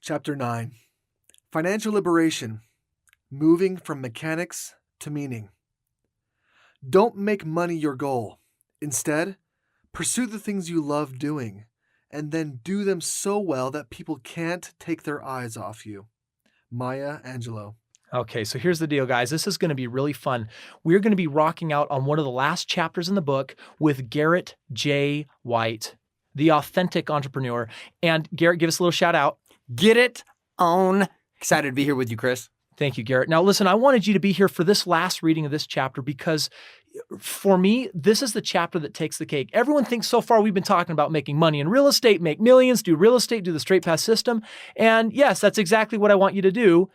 Chapter 9. Financial Liberation. Moving from mechanics to meaning. Don't make money your goal. Instead, pursue the things you love doing, and then do them so well that people can't take their eyes off you. Maya Angelou. Okay, so here's the deal, guys. This is going to be really fun. We're going to be rocking out on one of the last chapters in the book with Garrett J. White, the authentic entrepreneur. And Garrett, give us a little shout out. Get it on. Excited to be here with you, Kris. Thank you, Garrett. Now, listen, I wanted you to be here for this last reading of this chapter because for me, this is the chapter that takes the cake. Everyone thinks so far we've been talking about making money in real estate, make millions, do real estate, do the straight path system. And yes, that's exactly what I want you to do.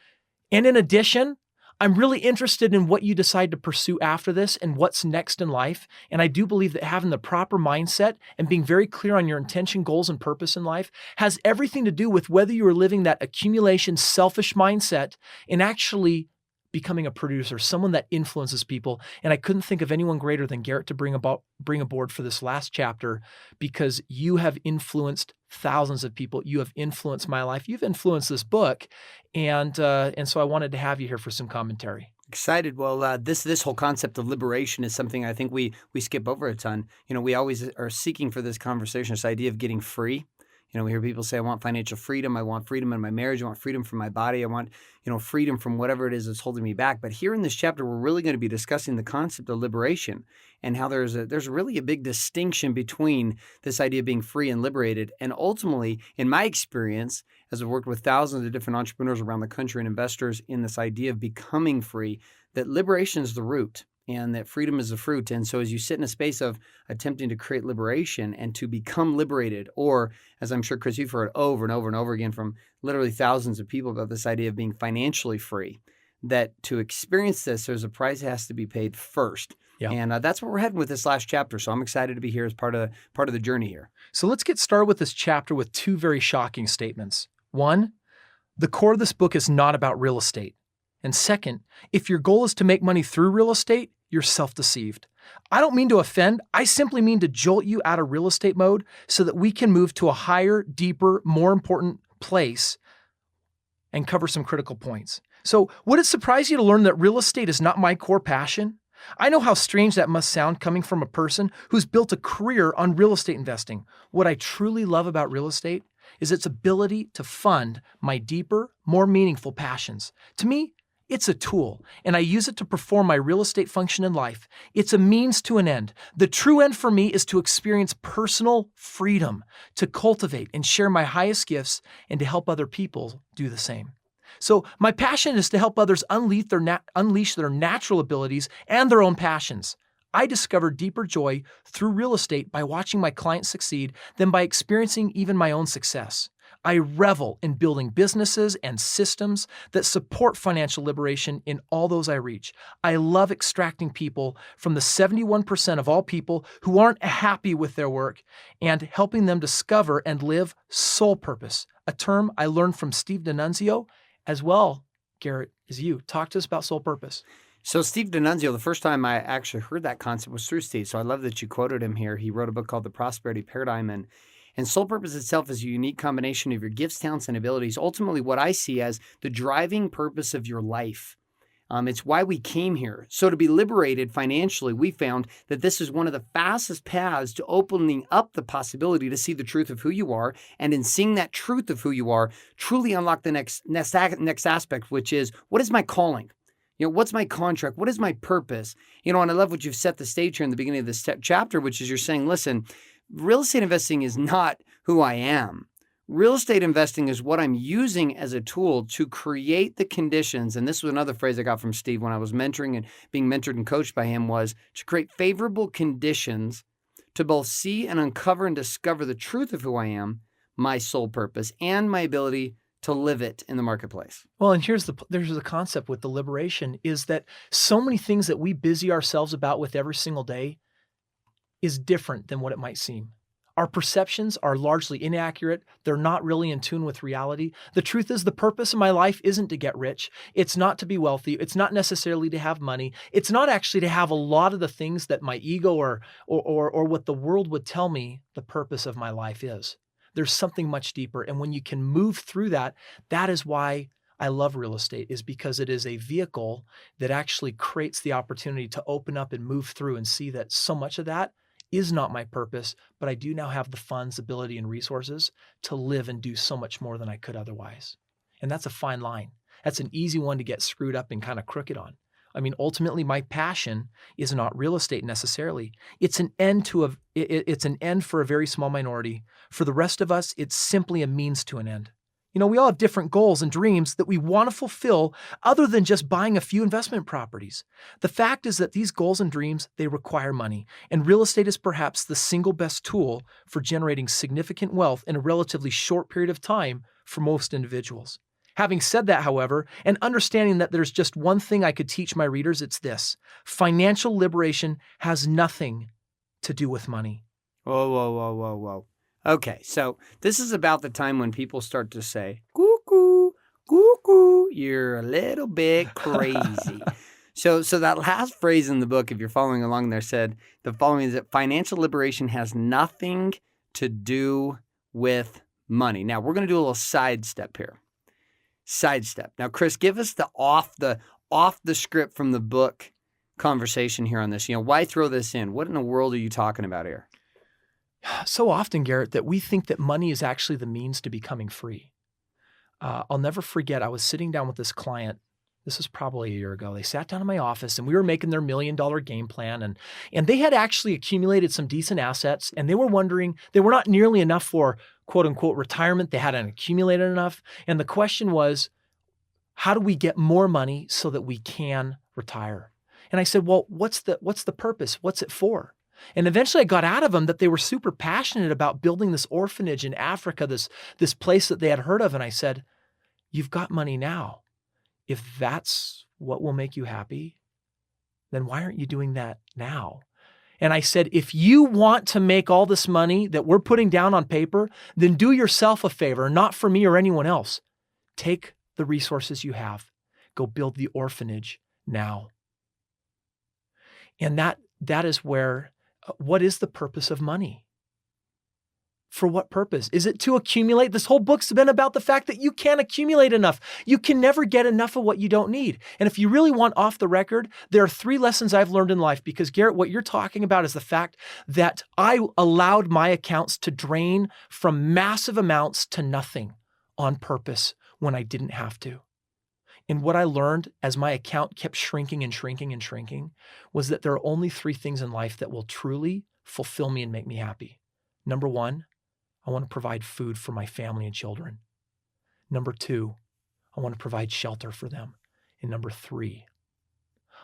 And in addition, I'm really interested in what you decide to pursue after this and what's next in life. And I do believe that having the proper mindset and being very clear on your intention, goals, and purpose in life has everything to do with whether you are living that accumulation, selfish mindset and actually becoming a producer, someone that influences people. And I couldn't think of anyone greater than Garrett to bring aboard for this last chapter because you have influenced thousands of people. You have influenced my life. You've influenced this book. And so I wanted to have you here for some commentary. Excited. Well, this whole concept of liberation is something I think we skip over a ton. You know, we always are seeking for this conversation, this idea of getting free. You know, we hear people say, I want financial freedom. I want freedom in my marriage. I want freedom from my body. I want, freedom from whatever it is that's holding me back. But here in this chapter, we're really going to be discussing the concept of liberation and how there's really a big distinction between this idea of being free and liberated. And ultimately, in my experience, as I've worked with thousands of different entrepreneurs around the country and investors in this idea of becoming free, that liberation is the root. And that freedom is the fruit. And so as you sit in a space of attempting to create liberation and to become liberated, or as I'm sure, Kris, you've heard over and over and over again from literally thousands of people about this idea of being financially free, that to experience this, there's a price that has to be paid first. Yeah. And that's where we're heading with this last chapter. So I'm excited to be here as part of the journey here. So let's get started with this chapter with two very shocking statements. One, the core of this book is not about real estate. And second, if your goal is to make money through real estate, you're self-deceived. I don't mean to offend. I simply mean to jolt you out of real estate mode so that we can move to a higher, deeper, more important place and cover some critical points. So would it surprise you to learn that real estate is not my core passion? I know how strange that must sound coming from a person who's built a career on real estate investing. What I truly love about real estate is its ability to fund my deeper, more meaningful passions. To me, it's a tool, and I use it to perform my real estate function in life. It's a means to an end. The true end for me is to experience personal freedom, to cultivate and share my highest gifts, and to help other people do the same. So my passion is to help others unleash their natural abilities and their own passions. I discovered deeper joy through real estate by watching my clients succeed than by experiencing even my own success. I revel in building businesses and systems that support financial liberation in all those I reach. I love extracting people from the 71% of all people who aren't happy with their work and helping them discover and live soul purpose, a term I learned from Steve D'Annunzio as well, Garrett, as you. Talk to us about soul purpose. So Steve D'Annunzio, the first time I actually heard that concept was through Steve. So I love that you quoted him here. He wrote a book called The Prosperity Paradigm, and soul purpose itself is a unique combination of your gifts, talents, and abilities. Ultimately, what I see as the driving purpose of your life. It's why we came here. So to be liberated financially, we found that this is one of the fastest paths to opening up the possibility to see the truth of who you are. And in seeing that truth of who you are, truly unlock the next aspect, which is, what is my calling? What's my contract? What is my purpose? And I love what you've set the stage here in the beginning of this chapter, which is you're saying, listen, real estate investing is not who I am. Real estate investing is what I'm using as a tool to create the conditions. And this was another phrase I got from Steve when I was mentoring and being mentored and coached by him, was to create favorable conditions to both see and uncover and discover the truth of who I am, my soul purpose, and my ability to live it in the marketplace. Well, and there's the concept with the liberation is that so many things that we busy ourselves about with every single day is different than what it might seem. Our perceptions are largely inaccurate. They're not really in tune with reality. The truth is, the purpose of my life isn't to get rich. It's not to be wealthy. It's not necessarily to have money. It's not actually to have a lot of the things that my ego or what the world would tell me the purpose of my life is. There's something much deeper. And when you can move through that, that is why I love real estate, is because it is a vehicle that actually creates the opportunity to open up and move through and see that so much of that is not my purpose, but I do now have the funds, ability, and resources to live and do so much more than I could otherwise. And that's a fine line. That's an easy one to get screwed up and kind of crooked on. I mean, ultimately, my passion is not real estate necessarily. It's an end it's an end for a very small minority. For the rest of us, it's simply a means to an end. You know, we all have different goals and dreams that we want to fulfill other than just buying a few investment properties. The fact is that these goals and dreams, they require money, and real estate is perhaps the single best tool for generating significant wealth in a relatively short period of time for most individuals. Having said that, however, and understanding that there's just one thing I could teach my readers, it's this: financial liberation has nothing to do with money. Whoa, whoa, whoa, whoa, whoa. Okay, so this is about the time when people start to say, cuckoo, cuckoo, you're a little bit crazy. So that last phrase in the book, if you're following along there, said the following is that financial liberation has nothing to do with money. Now, we're going to do a little sidestep here. Sidestep. Now, Kris, give us the off the script from the book conversation here on this. You know, why throw this in? What in the world are you talking about here? So often, Garrett, that we think that money is actually the means to becoming free. I'll never forget, I was sitting down with this client. This was probably a year ago. They sat down in my office and we were making their $1 million game plan. And they had actually accumulated some decent assets, and they were wondering, they were not nearly enough for quote unquote retirement. They hadn't accumulated enough. And the question was, how do we get more money so that we can retire? And I said, well, what's the purpose? What's it for? And eventually I got out of them that they were super passionate about building this orphanage in Africa, this place that they had heard of. And I said, you've got money now. If that's what will make you happy, then why aren't you doing that now? And I said, if you want to make all this money that we're putting down on paper, then do yourself a favor, not for me or anyone else. Take the resources you have. Go build the orphanage now. And that is where, what is the purpose of money? For what purpose? Is it to accumulate? This whole book's been about the fact that you can't accumulate enough. You can never get enough of what you don't need. And if you really want off the record, there are 3 lessons I've learned in life, because Garrett, what you're talking about is the fact that I allowed my accounts to drain from massive amounts to nothing on purpose when I didn't have to. And what I learned as my account kept shrinking and shrinking and shrinking was that there are only 3 things in life that will truly fulfill me and make me happy. Number 1, I want to provide food for my family and children. Number 2, I want to provide shelter for them. And number 3,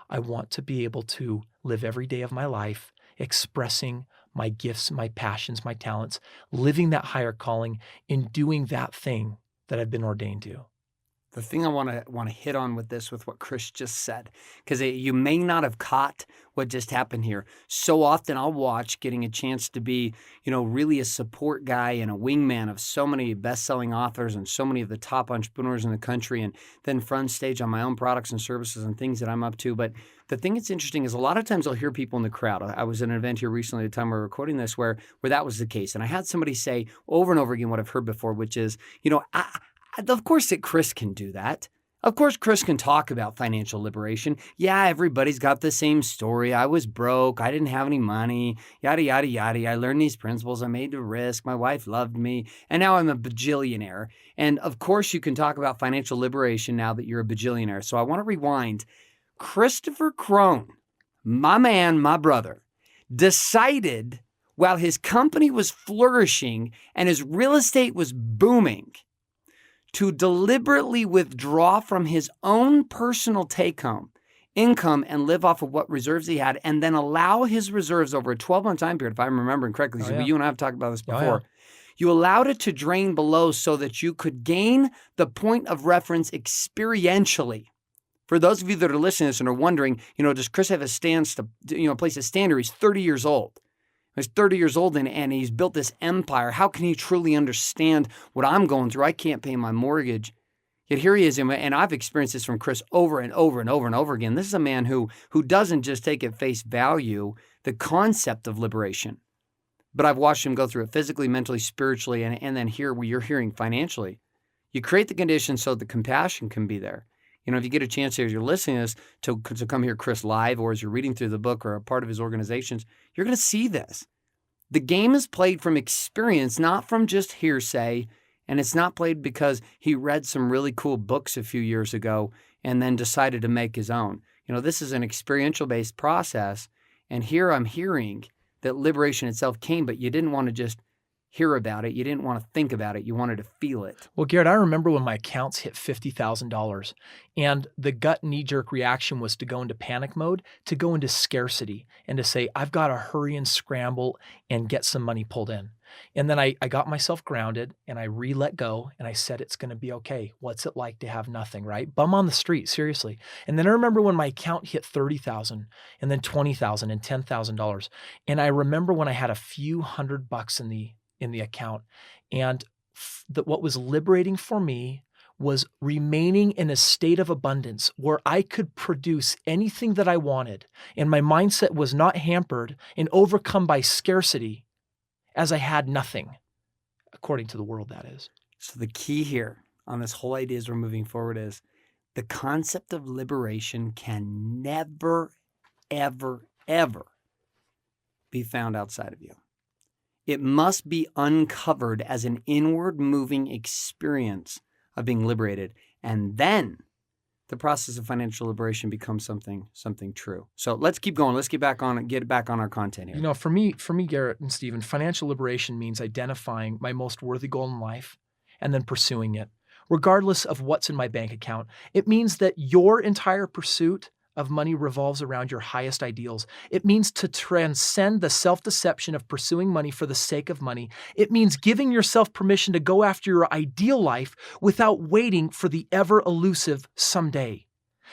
I want to be able to live every day of my life expressing my gifts, my passions, my talents, living that higher calling, and doing that thing that I've been ordained to. The thing I want to hit on with this, with what Kris just said, because you may not have caught what just happened here. So often I'll watch, getting a chance to be, really a support guy and a wingman of so many best-selling authors and so many of the top entrepreneurs in the country, and then front stage on my own products and services and things that I'm up to. But the thing that's interesting is a lot of times I'll hear people in the crowd. I was at an event here recently at the time we were recording this where that was the case. And I had somebody say over and over again what I've heard before, which is, of course that Kris can do that. Of course, Kris can talk about financial liberation. Yeah, everybody's got the same story. I was broke. I didn't have any money. Yada, yada, yada. I learned these principles. I made the risk. My wife loved me. And now I'm a bajillionaire. And of course, you can talk about financial liberation now that you're a bajillionaire. So I want to rewind. Christopher Krohn, my man, my brother, decided while his company was flourishing and his real estate was booming, to deliberately withdraw from his own personal take-home income and live off of what reserves he had, and then allow his reserves over a 12-month time period, if I'm remembering correctly, because you and I have talked about this before. You allowed it to drain below so that you could gain the point of reference experientially. For those of you that are listening to this and are wondering, does Kris have a place to stand, or he's 30 years old? He's 30 years old and he's built this empire. How can he truly understand what I'm going through? I can't pay my mortgage. Yet here he is, and I've experienced this from Kris over and over and over and over again. This is a man who doesn't just take at face value the concept of liberation, but I've watched him go through it physically, mentally, spiritually, and then here where you're hearing financially. You create the conditions so the compassion can be there. If you get a chance here, as you're listening to this, to come hear Kris live, or as you're reading through the book or a part of his organizations, you're going to see this. The game is played from experience, not from just hearsay, and it's not played because he read some really cool books a few years ago and then decided to make his own. This is an experiential-based process, and here I'm hearing that liberation itself came, but you didn't want to just hear about it. You didn't want to think about it. You wanted to feel it. Well, Garrett, I remember when my accounts hit $50,000 and the gut knee-jerk reaction was to go into panic mode, to go into scarcity and to say, I've got to hurry and scramble and get some money pulled in. And then I got myself grounded and I let go and I said, it's going to be okay. What's it like to have nothing, right? Bum on the street, seriously. And then I remember when my account hit $30,000 and then $20,000 and $10,000. And I remember when I had a few $100 in the account. And what was liberating for me was remaining in a state of abundance where I could produce anything that I wanted. And my mindset was not hampered and overcome by scarcity as I had nothing, according to the world, that is. So the key here on this whole idea as we're moving forward is the concept of liberation can never, ever, ever be found outside of you. It must be uncovered as an inward moving experience of being liberated. And then the process of financial liberation becomes something true. So let's keep going. Let's get back on our content here. For me, Garrett and Stephen, financial liberation means identifying my most worthy goal in life and then pursuing it, regardless of what's in my bank account. It means that your entire pursuit of money revolves around your highest ideals. It means to transcend the self-deception of pursuing money for the sake of money. It means giving yourself permission to go after your ideal life without waiting for the ever-elusive someday.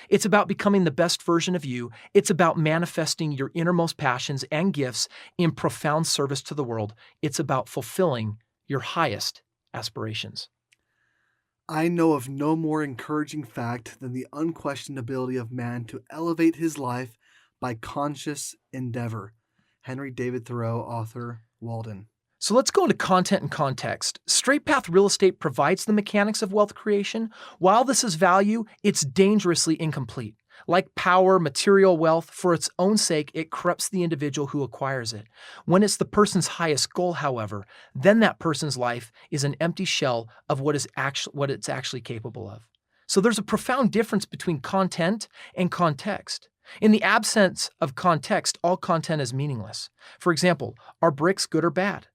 It's about becoming the best version of you. It's about manifesting your innermost passions and gifts in profound service to the world. It's about fulfilling your highest aspirations. I know of no more encouraging fact than the unquestioned ability of man to elevate his life by conscious endeavor. Henry David Thoreau, author, Walden. So let's go into content and context. Straight Path Real Estate provides the mechanics of wealth creation. While this is value, it's dangerously incomplete. Like power, material wealth, for its own sake, it corrupts the individual who acquires it. When it's the person's highest goal, however, then that person's life is an empty shell of what it's actually capable of. So there's a profound difference between content and context. In the absence of context, all content is meaningless. For example, are bricks good or bad?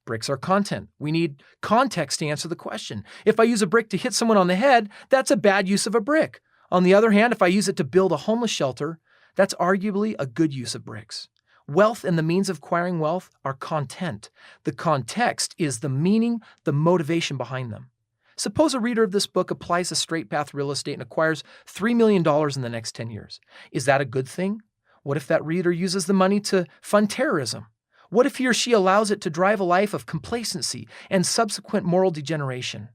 Bricks are content. We need context to answer the question. If I use a brick to hit someone on the head, that's a bad use of a brick. On the other hand, if I use it to build a homeless shelter, that's arguably a good use of bricks. Wealth and the means of acquiring wealth are content. The context is the meaning, the motivation behind them. Suppose a reader of this book applies to Straight Path Real Estate and acquires $3 million in the next 10 years. Is that a good thing? What if that reader uses the money to fund terrorism? What if he or she allows it to drive a life of complacency and subsequent moral degeneration?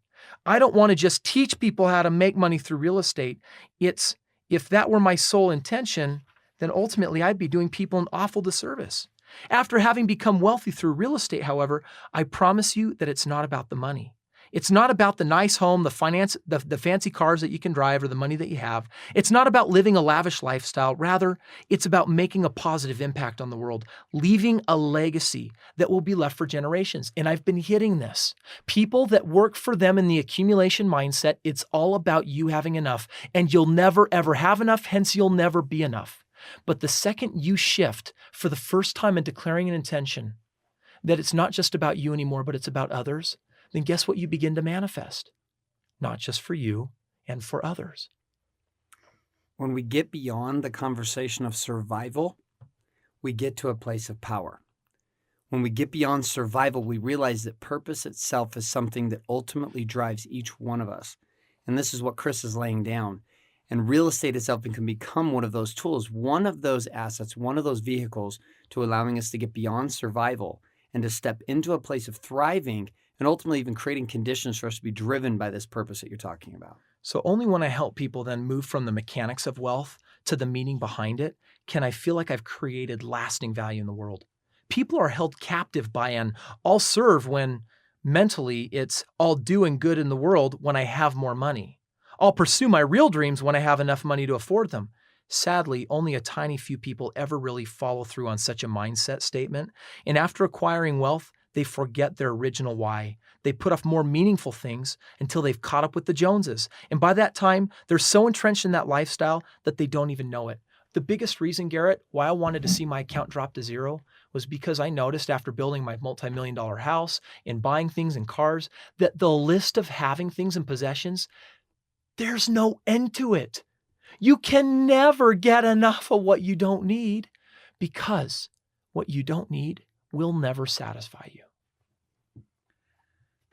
I don't want to just teach people how to make money through real estate. If that were my sole intention, then ultimately I'd be doing people an awful disservice. After having become wealthy through real estate, however, I promise you that it's not about the money. It's not about the nice home, the fancy cars that you can drive, or the money that you have. It's not about living a lavish lifestyle. Rather, it's about making a positive impact on the world, leaving a legacy that will be left for generations. And I've been hitting this. People that work for them in the accumulation mindset, it's all about you having enough, and you'll never, ever have enough, hence you'll never be enough. But the second you shift for the first time in declaring an intention that it's not just about you anymore, but it's about others, then guess what you begin to manifest? Not just for you and for others. When we get beyond the conversation of survival, we get to a place of power. When we get beyond survival, we realize that purpose itself is something that ultimately drives each one of us. And this is what Kris is laying down. And real estate itself can become one of those tools, one of those assets, one of those vehicles to allowing us to get beyond survival and to step into a place of thriving and ultimately even creating conditions for us to be driven by this purpose that you're talking about. So only when I help people then move from the mechanics of wealth to the meaning behind it, can I feel like I've created lasting value in the world. People are held captive by an "I'll serve" when mentally it's "I'll do and good in the world when I have more money. I'll pursue my real dreams when I have enough money to afford them." Sadly, only a tiny few people ever really follow through on such a mindset statement. And after acquiring wealth, they forget their original why. They put off more meaningful things until they've caught up with the Joneses. And by that time, they're so entrenched in that lifestyle that they don't even know it. The biggest reason, Garrett, why I wanted to see my account drop to zero was because I noticed after building my multi-million-dollar house and buying things and cars that the list of having things and possessions, there's no end to it. You can never get enough of what you don't need because what you don't need will never satisfy you.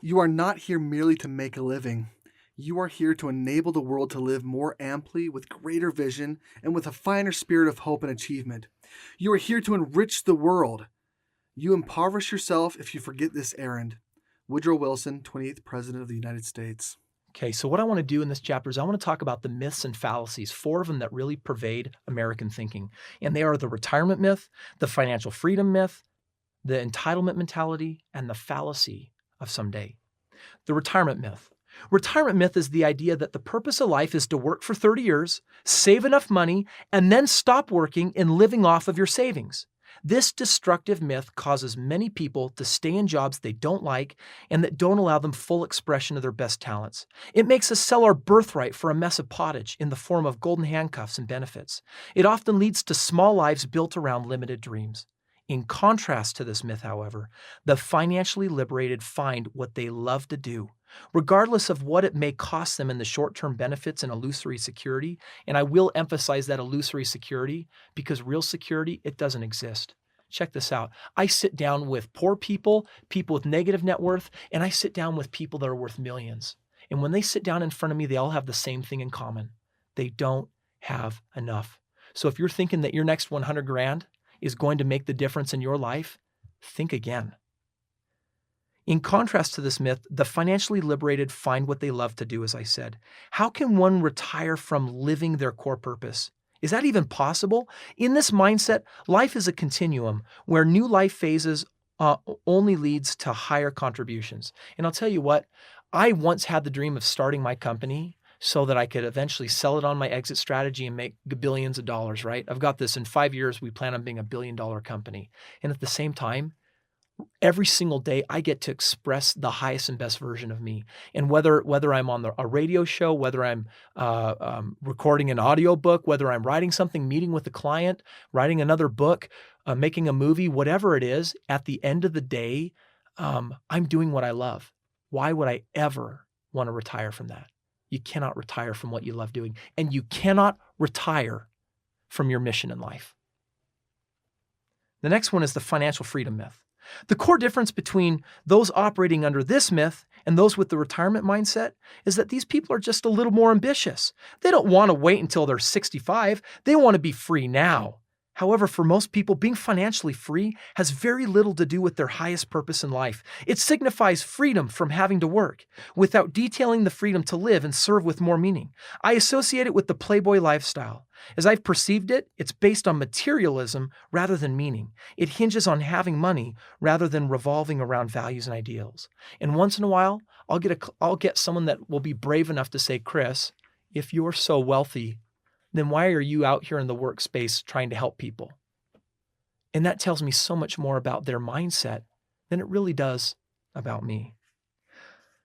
You are not here merely to make a living. You are here to enable the world to live more amply, with greater vision, and with a finer spirit of hope and achievement. You are here to enrich the world. You impoverish yourself if you forget this errand. Woodrow Wilson, 28th President of the United States. Okay, so what I want to do in this chapter is I want to talk about the myths and fallacies, 4 of them that really pervade American thinking. And they are the retirement myth, the financial freedom myth, the entitlement mentality, and the fallacy of someday. The retirement myth. Retirement myth is the idea that the purpose of life is to work for 30 years, save enough money, and then stop working and living off of your savings. This destructive myth causes many people to stay in jobs they don't like and that don't allow them full expression of their best talents. It makes us sell our birthright for a mess of pottage in the form of golden handcuffs and benefits. It often leads to small lives built around limited dreams. In contrast to this myth, however, the financially liberated find what they love to do, regardless of what it may cost them in the short-term benefits and illusory security. And I will emphasize that illusory security because real security, it doesn't exist. Check this out. I sit down with poor people, people with negative net worth, and I sit down with people that are worth millions. And when they sit down in front of me, they all have the same thing in common. They don't have enough. So if you're thinking that your next 100 grand is going to make the difference in your life, think again. In contrast to this myth, the financially liberated find what they love to do, as I said. How can one retire from living their core purpose? Is that even possible? In this mindset, life is a continuum where new life phases only leads to higher contributions. And I'll tell you what, I once had the dream of starting my company so that I could eventually sell it on my exit strategy and make billions of dollars, right? I've got this in 5 years. We plan on being $1 billion company. And at the same time, every single day, I get to express the highest and best version of me. And whether I'm on a radio show, whether I'm recording an audio book, whether I'm writing something, meeting with a client, writing another book, making a movie, whatever it is, at the end of the day, I'm doing what I love. Why would I ever want to retire from that? You cannot retire from what you love doing, and you cannot retire from your mission in life. The next one is the financial freedom myth. The core difference between those operating under this myth and those with the retirement mindset is that these people are just a little more ambitious. They don't want to wait until they're 65. They want to be free now. However, for most people, being financially free has very little to do with their highest purpose in life. It signifies freedom from having to work, without detailing the freedom to live and serve with more meaning. I associate it with the Playboy lifestyle. As I've perceived it, it's based on materialism rather than meaning. It hinges on having money rather than revolving around values and ideals. And once in a while, I'll get someone that will be brave enough to say, "Kris, if you're so wealthy, then why are you out here in the workspace trying to help people?" And that tells me so much more about their mindset than it really does about me.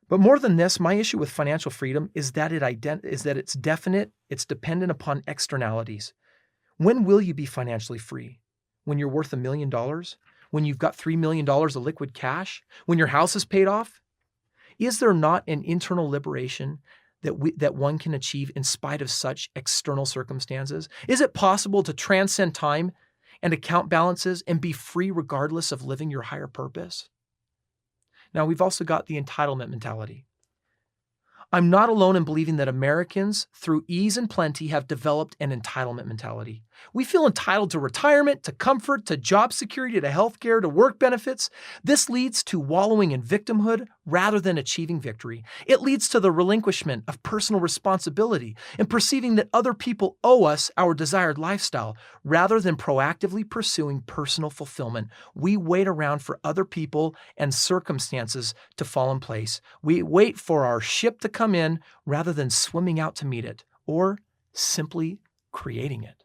But more than this, my issue with financial freedom is that it's definite, it's dependent upon externalities. When will you be financially free? When you're worth $1 million? When you've got $3 million of liquid cash? When your house is paid off? Is there not an internal liberation that one can achieve in spite of such external circumstances? Is it possible to transcend time and account balances and be free regardless of living your higher purpose? Now, we've also got the entitlement mentality. I'm not alone in believing that Americans, through ease and plenty, have developed an entitlement mentality. We feel entitled to retirement, to comfort, to job security, to healthcare, to work benefits. This leads to wallowing in victimhood rather than achieving victory. It leads to the relinquishment of personal responsibility and perceiving that other people owe us our desired lifestyle. Rather than proactively pursuing personal fulfillment, we wait around for other people and circumstances to fall in place. We wait for our ship to come in rather than swimming out to meet it or simply creating it.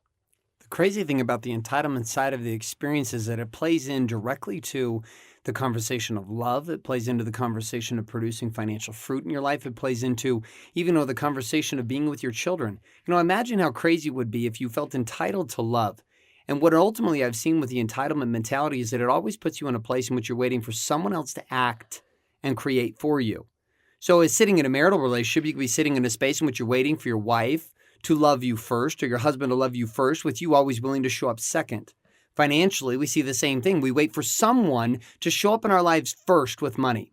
The crazy thing about the entitlement side of the experience is that it plays in directly to the conversation of love. It plays into the conversation of producing financial fruit in your life. It plays into even the conversation of being with your children. Imagine how crazy it would be if you felt entitled to love. And what ultimately I've seen with the entitlement mentality is that it always puts you in a place in which you're waiting for someone else to act and create for you. So as sitting in a marital relationship, you could be sitting in a space in which you're waiting for your wife to love you first or your husband to love you first, with you always willing to show up second. Financially, we see the same thing. We wait for someone to show up in our lives first with money.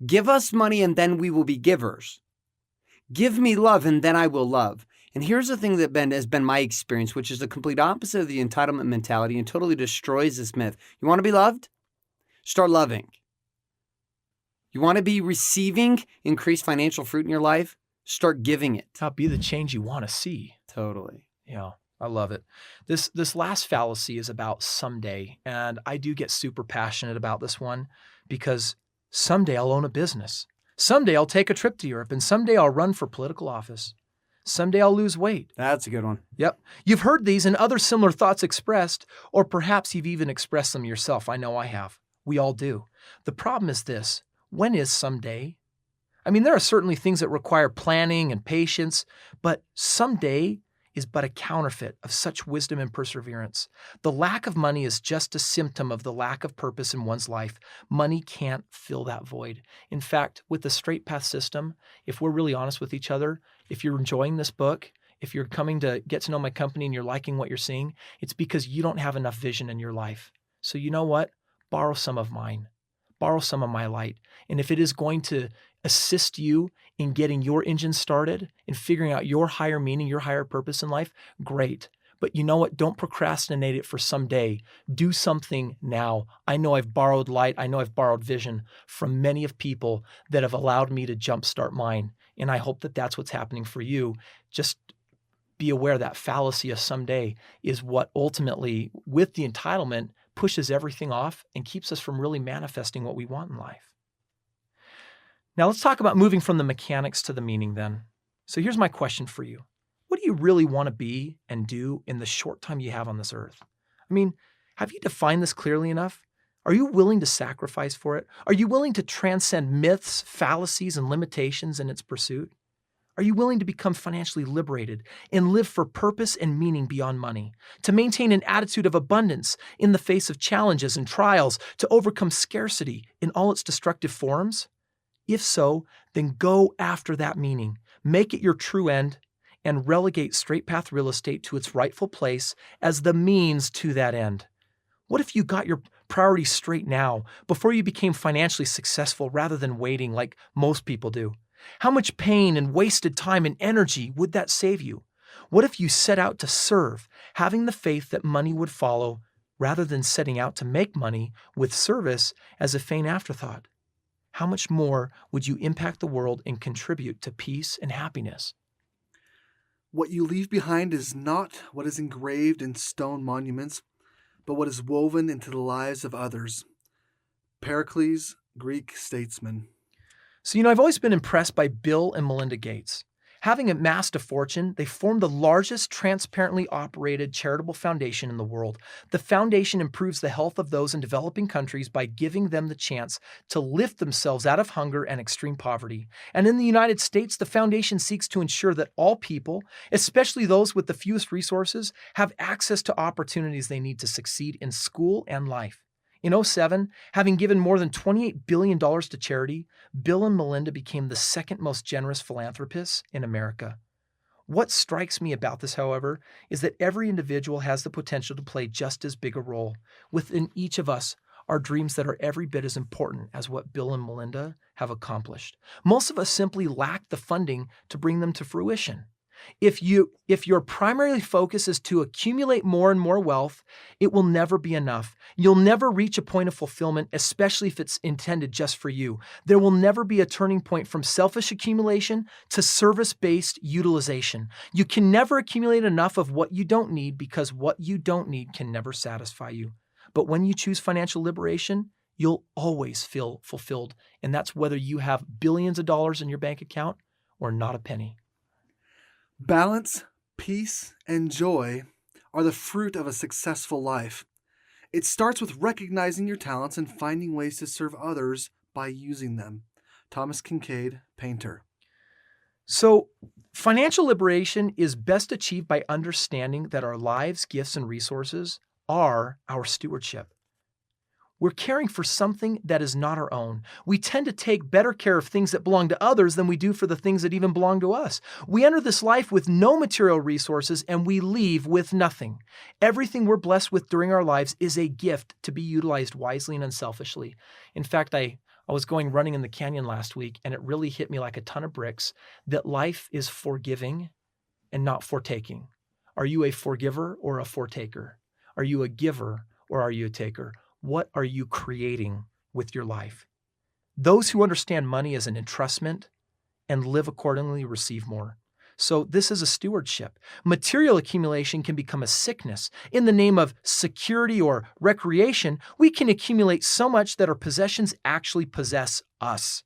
Give us money and then we will be givers. Give me love and then I will love. And here's the thing that has been my experience, which is the complete opposite of the entitlement mentality and totally destroys this myth. You want to be loved? Start loving. You want to be receiving increased financial fruit in your life? Start giving it. Be the change you want to see. Totally. Yeah, I love it. This last fallacy is about someday, and I do get super passionate about this one because someday I'll own a business. Someday I'll take a trip to Europe, and someday I'll run for political office. Someday I'll lose weight. That's a good one. Yep. You've heard these and other similar thoughts expressed, or perhaps you've even expressed them yourself. I know I have. We all do. The problem is this. When is someday? There are certainly things that require planning and patience, but someday is but a counterfeit of such wisdom and perseverance. The lack of money is just a symptom of the lack of purpose in one's life. Money can't fill that void. In fact, with the Straight Path system, if we're really honest with each other, if you're enjoying this book, if you're coming to get to know my company and you're liking what you're seeing, it's because you don't have enough vision in your life. So you know what? Borrow some of mine. Borrow some of my light. And if it is going to assist you in getting your engine started and figuring out your higher meaning, your higher purpose in life, great. But you know what? Don't procrastinate it for someday. Do something now. I know I've borrowed light. I know I've borrowed vision from many of people that have allowed me to jumpstart mine. And I hope that that's what's happening for you. Just be aware that fallacy of someday is what ultimately, with the entitlement, pushes everything off and keeps us from really manifesting what we want in life. Now let's talk about moving from the mechanics to the meaning then. So here's my question for you. What do you really want to be and do in the short time you have on this earth? Have you defined this clearly enough? Are you willing to sacrifice for it? Are you willing to transcend myths, fallacies, and limitations in its pursuit? Are you willing to become financially liberated and live for purpose and meaning beyond money? To maintain an attitude of abundance in the face of challenges and trials, to overcome scarcity in all its destructive forms? If so, then go after that meaning. Make it your true end and relegate Straight Path Real Estate to its rightful place as the means to that end. What if you got your priorities straight now before you became financially successful rather than waiting like most people do? How much pain and wasted time and energy would that save you? What if you set out to serve, having the faith that money would follow, rather than setting out to make money with service as a faint afterthought? How much more would you impact the world and contribute to peace and happiness? What you leave behind is not what is engraved in stone monuments, but what is woven into the lives of others. Pericles, Greek statesman. So, I've always been impressed by Bill and Melinda Gates. Having amassed a fortune, they formed the largest transparently operated charitable foundation in the world. The foundation improves the health of those in developing countries by giving them the chance to lift themselves out of hunger and extreme poverty. And in the United States, the foundation seeks to ensure that all people, especially those with the fewest resources, have access to opportunities they need to succeed in school and life. In 2007, having given more than $28 billion to charity, Bill and Melinda became the second most generous philanthropists in America. What strikes me about this, however, is that every individual has the potential to play just as big a role. Within each of us are dreams that are every bit as important as what Bill and Melinda have accomplished. Most of us simply lack the funding to bring them to fruition. If your primary focus is to accumulate more and more wealth, it will never be enough. You'll never reach a point of fulfillment, especially if it's intended just for you. There will never be a turning point from selfish accumulation to service-based utilization. You can never accumulate enough of what you don't need because what you don't need can never satisfy you. But when you choose financial liberation, you'll always feel fulfilled. And that's whether you have billions of dollars in your bank account or not a penny. Balance, peace, and joy are the fruit of a successful life. It starts with recognizing your talents and finding ways to serve others by using them. Thomas Kincaid, painter. So, financial liberation is best achieved by understanding that our lives, gifts, and resources are our stewardship. We're caring for something that is not our own. We tend to take better care of things that belong to others than we do for the things that even belong to us. We enter this life with no material resources and we leave with nothing. Everything we're blessed with during our lives is a gift to be utilized wisely and unselfishly. In fact, I was going running in the canyon last week and it really hit me like a ton of bricks that life is for giving and not for taking. Are you a forgiver or a foretaker? Are you a giver or are you a taker? What are you creating with your life? Those who understand money as an entrustment and live accordingly receive more. So this is a stewardship. Material accumulation can become a sickness. In the name of security or recreation, we can accumulate so much that our possessions actually possess us.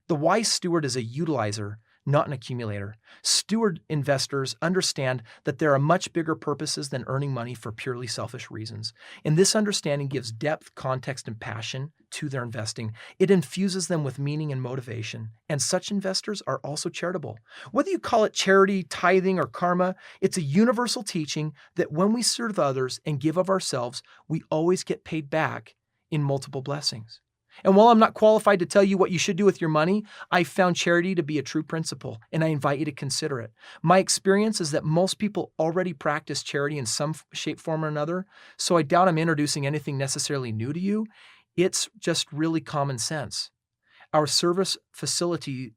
The wise steward is a utilizer, not an accumulator. Steward investors understand that there are much bigger purposes than earning money for purely selfish reasons. And this understanding gives depth, context, and passion to their investing. It infuses them with meaning and motivation. And such investors are also charitable. Whether you call it charity, tithing, or karma, it's a universal teaching that when we serve others and give of ourselves, we always get paid back in multiple blessings. And while I'm not qualified to tell you what you should do with your money, I found charity to be a true principle, and I invite you to consider it. My experience is that most people already practice charity in some shape, form, or another, so I doubt I'm introducing anything necessarily new to you. It's just really common sense. Our service facilitates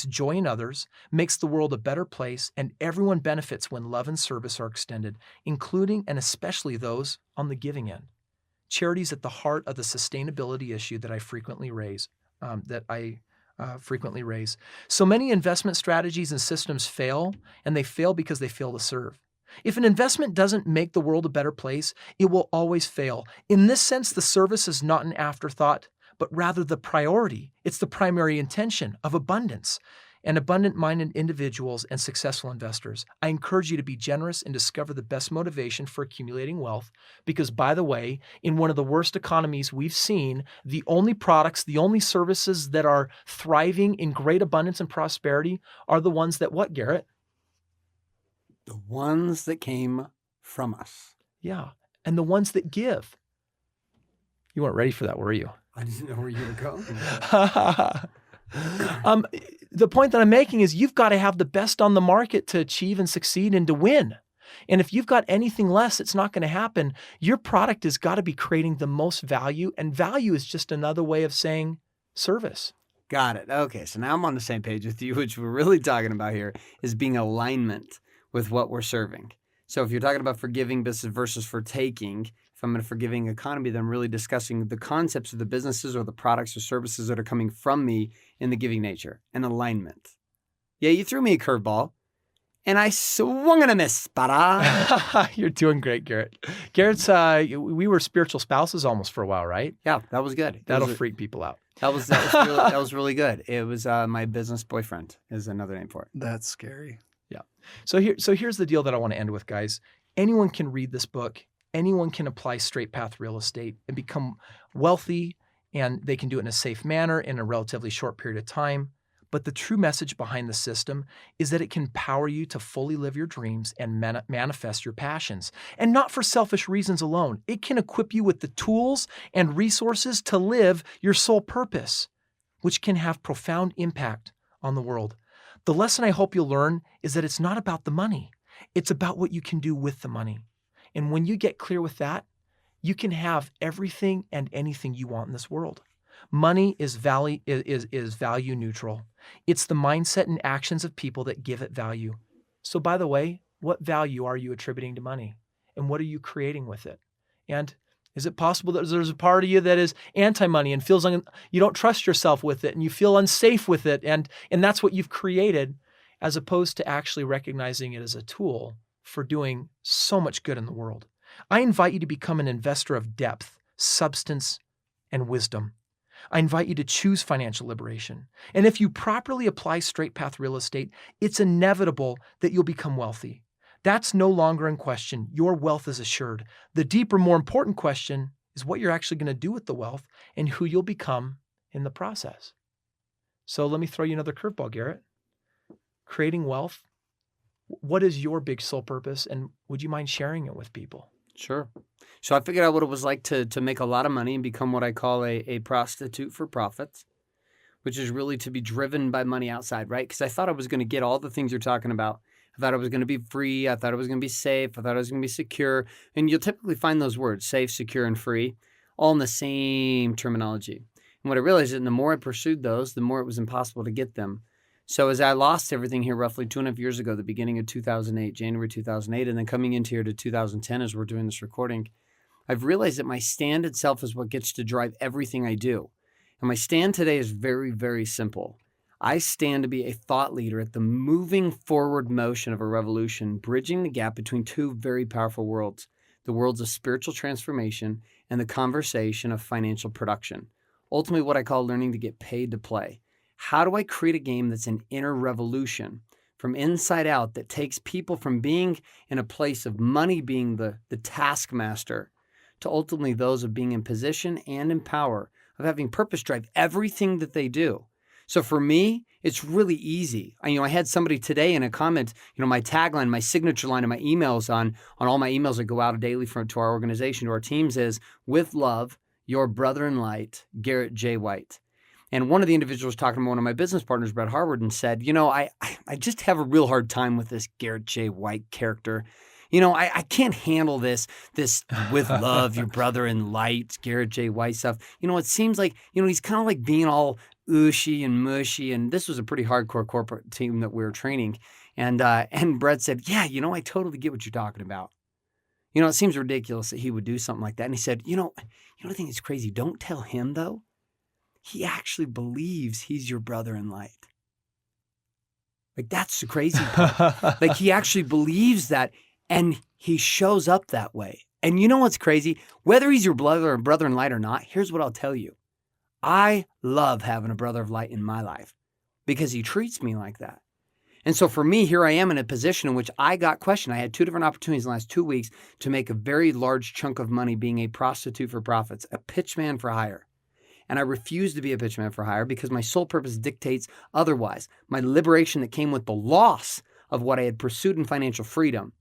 joy in others, makes the world a better place, and everyone benefits when love and service are extended, including and especially those on the giving end. Charity is at the heart of the sustainability issue that I frequently raise. So many investment strategies and systems fail, and they fail because they fail to serve. If an investment doesn't make the world a better place, it will always fail. In this sense, the service is not an afterthought, but rather the priority. It's the primary intention of abundance and abundant-minded individuals and successful investors. I encourage you to be generous and discover the best motivation for accumulating wealth because, by the way, in one of the worst economies we've seen, the only products, the only services that are thriving in great abundance and prosperity are the ones that what, Garrett? The ones that came from us. Yeah, and the ones that give. You weren't ready for that, were you? I didn't know where you were going. The point that I'm making is you've got to have the best on the market to achieve and succeed and to win. And if you've got anything less, it's not going to happen. Your product has got to be creating the most value, and value is just another way of saying service. Got it. Okay, so now I'm on the same page with you, which we're really talking about here is being alignment with what we're serving. So if you're talking about forgiving business versus for taking, if I'm in a forgiving economy, then I'm really discussing the concepts of the businesses or the products or services that are coming from me in the giving nature and alignment. Yeah, you threw me a curveball and I swung and a miss. You're doing great, Garrett. Garrett's, we were spiritual spouses almost for a while, right? Yeah, that was good. That'll freak people out. That was really good. It was my business boyfriend is another name for it. That's scary. Yeah. So here's the deal that I want to end with, guys. Anyone can read this book. Anyone can apply straight path real estate and become wealthy, and they can do it in a safe manner in a relatively short period of time. But the true message behind the system is that it can empower you to fully live your dreams and manifest your passions. And not for selfish reasons alone. It can equip you with the tools and resources to live your sole purpose, which can have profound impact on the world. The lesson I hope you'll learn is that it's not about the money. It's about what you can do with the money. And when you get clear with that, You can have everything and anything you want in this world. Money is value neutral. It's the mindset and actions of people that give it value. So by the way, what value are you attributing to money? And what are you creating with it? And is it possible that there's a part of you that is anti-money and feels like you don't trust yourself with it and you feel unsafe with it, and that's what you've created, as opposed to actually recognizing it as a tool for doing so much good in the world? I invite you to become an investor of depth, substance, and wisdom. I invite you to choose financial liberation. And if you properly apply straight path real estate, it's inevitable that you'll become wealthy. That's no longer in question. Your wealth is assured. The deeper, more important question is what you're actually going to do with the wealth and who you'll become in the process. So let me throw you another curveball, Garrett. Creating wealth. What is your big soul purpose? And would you mind sharing it with people? Sure. So I figured out what it was like to make a lot of money and become what I call a prostitute for profits, which is really to be driven by money outside, right? Because I thought I was going to get all the things you're talking about. I thought it was going to be free. I thought it was going to be safe. I thought it was going to be secure. And you'll typically find those words, safe, secure, and free, all in the same terminology. And what I realized is that the more I pursued those, the more it was impossible to get them. So as I lost everything here roughly 2.5 years ago, the beginning of 2008, January 2008, and then coming into here to 2010 as we're doing this recording, I've realized that my stand itself is what gets to drive everything I do. And my stand today is very, very simple. I stand to be a thought leader at the moving forward motion of a revolution, bridging the gap between two very powerful worlds, the worlds of spiritual transformation and the conversation of financial production. Ultimately, what I call learning to get paid to play. How do I create a game that's an inner revolution from inside out that takes people from being in a place of money being the taskmaster to ultimately those of being in position and in power, of having purpose drive everything that they do? So for me, it's really easy. I had somebody today in a comment, my tagline, my signature line of my emails on all my emails that go out daily to our organization, to our teams is, with love, your brother in light, Garrett J. White. And one of the individuals talking to one of my business partners, Brett Harwood, and said, I just have a real hard time with this Garrett J. White character. I can't handle this with love, your brother in light, Garrett J. White stuff. It seems like, he's kind of like being all ooshy and mushy. And this was a pretty hardcore corporate team that we were training. And Brett said, yeah, I totally get what you're talking about. It seems ridiculous that he would do something like that. And he said, I think it's crazy. Don't tell him, though. He actually believes he's your brother in light. Like, that's the crazy part. Like, he actually believes that, and he shows up that way. And you know what's crazy? Whether he's your brother in light or not, here's what I'll tell you. I love having a brother of light in my life because he treats me like that. And so for me, here I am in a position in which I got questioned. I had 2 different opportunities in the last 2 weeks to make a very large chunk of money being a prostitute for profits, a pitchman for hire. And I refuse to be a pitchman for hire because my sole purpose dictates otherwise. My liberation that came with the loss of what I had pursued in financial freedom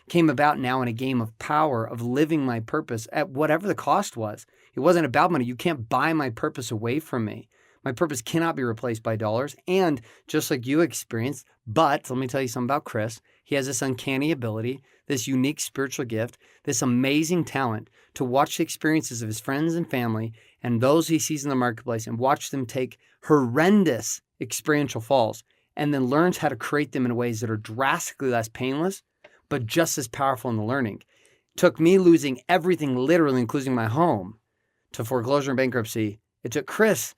came about now in a game of power, of living my purpose at whatever the cost was. It wasn't about money. You can't buy my purpose away from me. My purpose cannot be replaced by dollars. And just like you experienced, but let me tell you something about Kris. He has this uncanny ability, this unique spiritual gift, this amazing talent to watch the experiences of his friends and family and those he sees in the marketplace and watch them take horrendous experiential falls and then learns how to create them in ways that are drastically less painless, but just as powerful in the learning. Took me losing everything, literally, including my home, to foreclosure and bankruptcy. It took Kris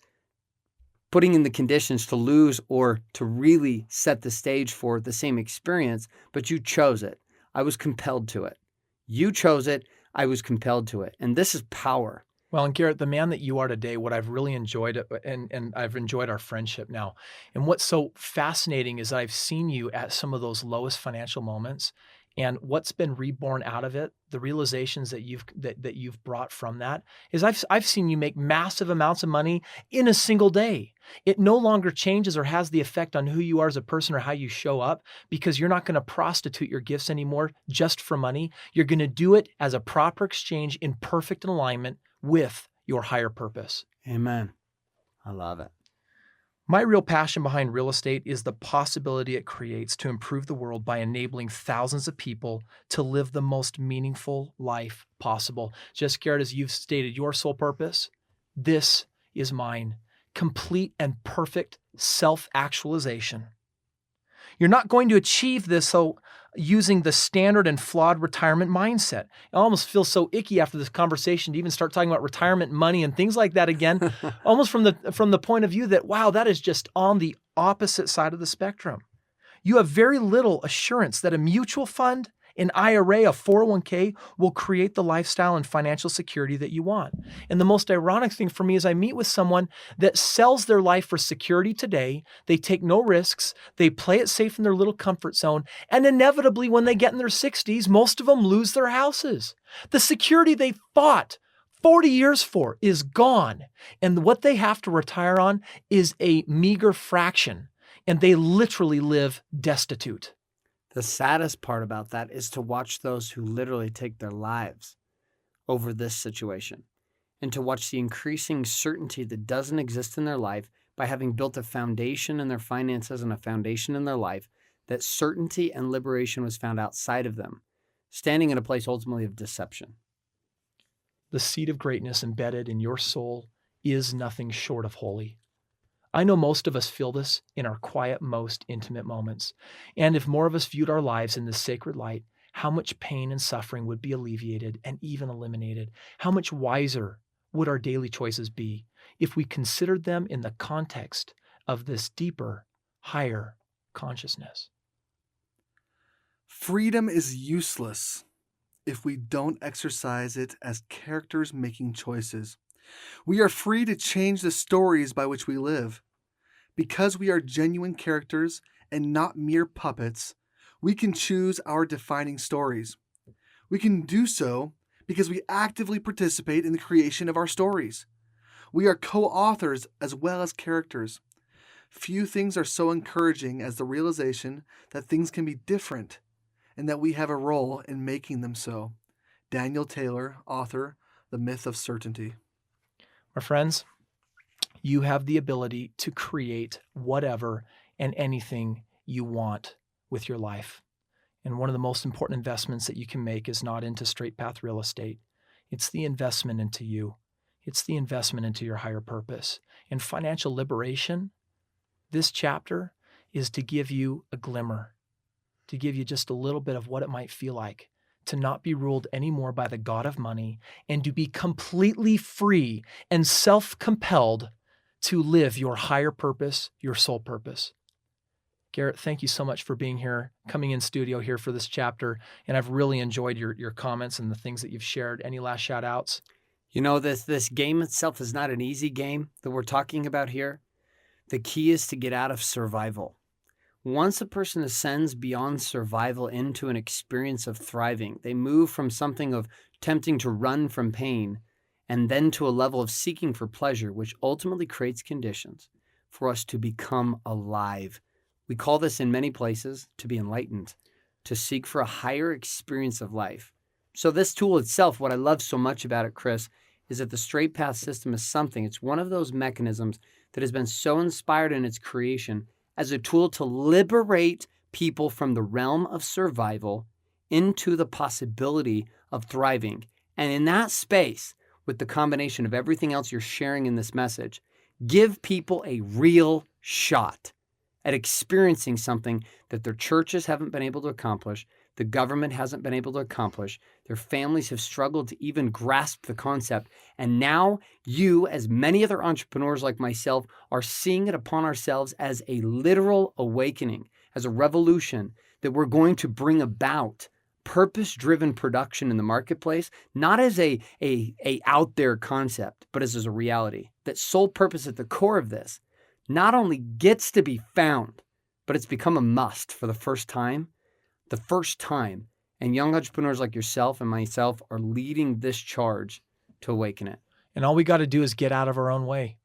putting in the conditions to lose or to really set the stage for the same experience, but you chose it. I was compelled to it. You chose it. I was compelled to it. And this is power. Well, and Garrett, the man that you are today, what I've really enjoyed, and I've enjoyed our friendship now, and what's so fascinating is I've seen you at some of those lowest financial moments, and what's been reborn out of it, the realizations that you've brought from that, is I've seen you make massive amounts of money in a single day. It no longer changes or has the effect on who you are as a person or how you show up, because you're not going to prostitute your gifts anymore just for money. You're going to do it as a proper exchange in perfect alignment with your higher purpose. Amen. I love it. My real passion behind real estate is the possibility it creates to improve the world by enabling thousands of people to live the most meaningful life possible. Just Garrett, as you've stated your sole purpose, this is mine. Complete and perfect self-actualization. You're not going to achieve this using the standard and flawed retirement mindset. It almost feels so icky after this conversation to even start talking about retirement money and things like that again, almost from the point of view that, wow, that is just on the opposite side of the spectrum. You have very little assurance that a mutual fund, an IRA, a 401k will create the lifestyle and financial security that you want. And the most ironic thing for me is I meet with someone that sells their life for security today. They take no risks. They play it safe in their little comfort zone. And inevitably, when they get in their 60s, most of them lose their houses. The security they fought 40 years for is gone. And what they have to retire on is a meager fraction. And they literally live destitute. The saddest part about that is to watch those who literally take their lives over this situation and to watch the increasing certainty that doesn't exist in their life by having built a foundation in their finances and a foundation in their life, that certainty and liberation was found outside of them, standing in a place ultimately of deception. The seed of greatness embedded in your soul is nothing short of holy. I know most of us feel this in our quiet, most intimate moments. And if more of us viewed our lives in this sacred light, how much pain and suffering would be alleviated and even eliminated? How much wiser would our daily choices be if we considered them in the context of this deeper, higher consciousness? Freedom is useless if we don't exercise it as characters making choices. We are free to change the stories by which we live. Because we are genuine characters and not mere puppets, we can choose our defining stories. We can do so because we actively participate in the creation of our stories. We are co-authors as well as characters. Few things are so encouraging as the realization that things can be different and that we have a role in making them so. Daniel Taylor, author, The Myth of Certainty. My friends, you have the ability to create whatever and anything you want with your life. And one of the most important investments that you can make is not into straight path real estate. It's the investment into you. It's the investment into your higher purpose. And financial liberation, this chapter is to give you a glimmer, to give you just a little bit of what it might feel like to not be ruled anymore by the god of money and to be completely free and self-compelled to live your higher purpose, your soul purpose. Garrett, thank you so much for being here, coming in studio here for this chapter. And I've really enjoyed your comments and the things that you've shared. Any last shout outs? You know, this game itself is not an easy game that we're talking about here. The key is to get out of survival. Once a person ascends beyond survival into an experience of thriving, they move from something of attempting to run from pain and then to a level of seeking for pleasure, which ultimately creates conditions for us to become alive. We call this in many places to be enlightened, to seek for a higher experience of life. So this tool itself, what I love so much about it, Kris, is that the straight path system is it's one of those mechanisms that has been so inspired in its creation as a tool to liberate people from the realm of survival into the possibility of thriving. And in that space, with the combination of everything else you're sharing in this message, give people a real shot at experiencing something that their churches haven't been able to accomplish, the government hasn't been able to accomplish, their families have struggled to even grasp the concept, and now you, as many other entrepreneurs like myself, are seeing it upon ourselves as a literal awakening, as a revolution that we're going to bring about purpose-driven production in the marketplace, not as a out there concept, but as a reality. That soul purpose at the core of this not only gets to be found, but it's become a must for the first time. And young entrepreneurs like yourself and myself are leading this charge to awaken it. And all we got to do is get out of our own way.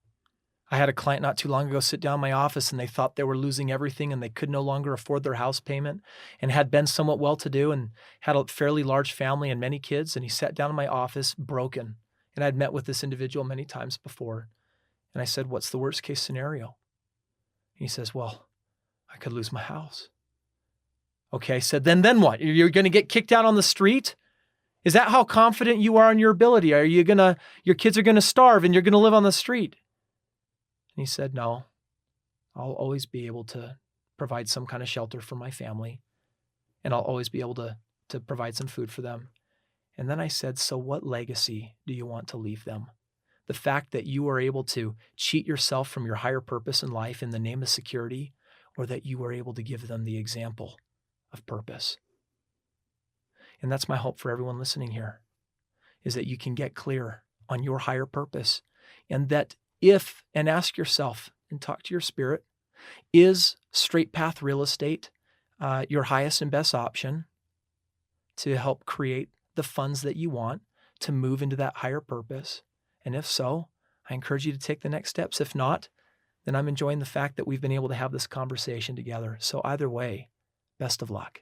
I had a client not too long ago sit down in my office and they thought they were losing everything and they could no longer afford their house payment and had been somewhat well-to-do and had a fairly large family and many kids. And he sat down in my office broken. And I'd met with this individual many times before. And I said, what's the worst case scenario? He says, well, I could lose my house. Okay, I said, then what? You're going to get kicked out on the street? Is that how confident you are in your ability? Your kids are going to starve and you're going to live on the street? And he said, no, I'll always be able to provide some kind of shelter for my family. And I'll always be able to provide some food for them. And then I said, so what legacy do you want to leave them? The fact that you are able to cheat yourself from your higher purpose in life in the name of security, or that you were able to give them the example of purpose? And that's my hope for everyone listening here, is that you can get clear on your higher purpose, and that and ask yourself and talk to your spirit, is straight path real estate your highest and best option to help create the funds that you want to move into that higher purpose? And if so, I encourage you to take the next steps. If not, then I'm enjoying the fact that we've been able to have this conversation together. So either way, best of luck.